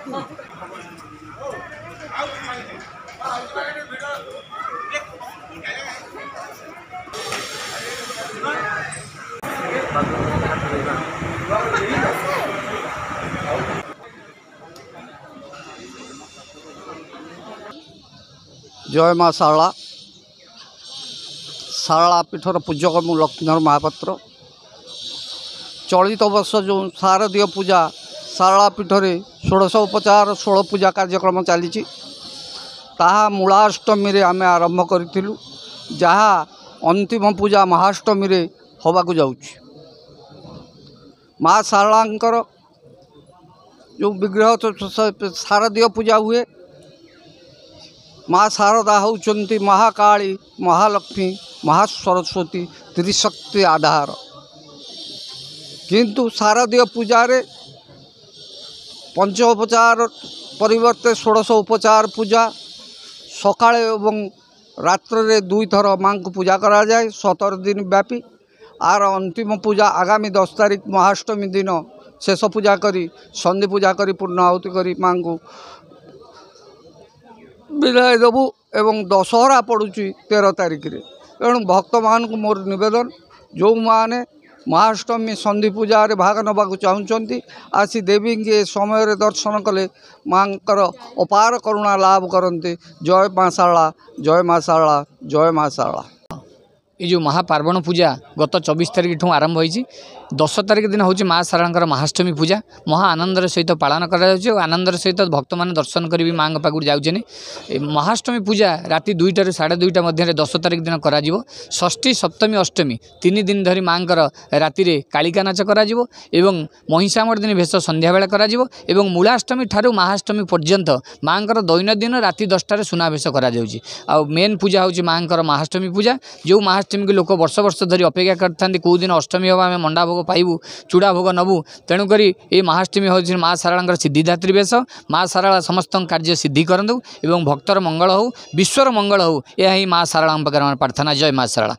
जय माँ शारला शारला पीठर पूजक मु लक्ष्मीधर महापात्र। चलित वर्ष जो शारदीय पूजा शारला पीठरे 16 उपचार 16 पूजा कार्यक्रम चली मूलाष्टमी रे आमे आरंभ करूँ जहाँ अंतिम पूजा महाअष्टमी रे होबाकू जाउछि। माँ शारलांकर जो विग्रह शारदीय पूजा हुए माँ शारदा होउचंती महाकाली महालक्ष्मी महासरस्वती त्रिशक्ति आधार। किंतु शारदीय पूजा रे पंचोपचार परिवर्ते 16 उपचार पूजा सकाळे एवं रात्र रे 2 थर माँ को पूजा करा जाए 17 दिन व्यापी। आर अंतिम पूजा आगामी 10 तारीख महाअष्टमी दिन शेष पूजा करी संधि पूजा करी पूर्णाहुति करी माँ को विदाय देबू एवं दशहरा पड़ुची 13 तारीख रे। तेणु भक्त मान को मोर निवेदन जो माने महाअष्टमी संधि पूजा रे भाग नबाकू चाहूँगी आसी देवी के समय रे दर्शन कले माँकर अपार करुणा लाभ करते। जय माँ शारला जय माँ शारला जय माँ शारला। ये जो महापार्वण पूजा गत 24 तारीख ठूँ आरंभ होती 10 तारीख दिन हूँ माँ शारलांकर महाअष्टमी पूजा महा आनंदर सहित पालन कर आनंदर सहित भक्त मान दर्शन करी माँ पाक जाऊे। महाअष्टमी पूजा राति 2टा ରୁ 2:30 मध्य 10 तारीख दिन करा षष्ठी सप्तमी अष्टमी 3 दिन धरी माँकर राति कालिका नाच करा एवं महिषामर दिन भेष संध्या बेला करा एवं मूलाष्टमी ठारू महाअष्टमी पर्यंत माँकर दैनंदिन राति 10टार सुनाभेष करा आ मेन पूजा हूँ माँकर महाअष्टमी पूजा। जो महाअष्टमी के लोक वर्ष वर्ष धरी अपेक्षा करते कौ दिन अष्टमी हम आम मंडा भोग पाइबू चूड़ा भोग नबू। तेणुक ये महाअष्टमी हूँ माँ शारलांकर सिद्धिदात्री बेश। माँ शारला समस्त कार्य सिद्धि करंतु एवं भक्तर मंगल हो विश्वर मंगल हो यह ही माँ शारला प्रार्थना। जय माँ शारला।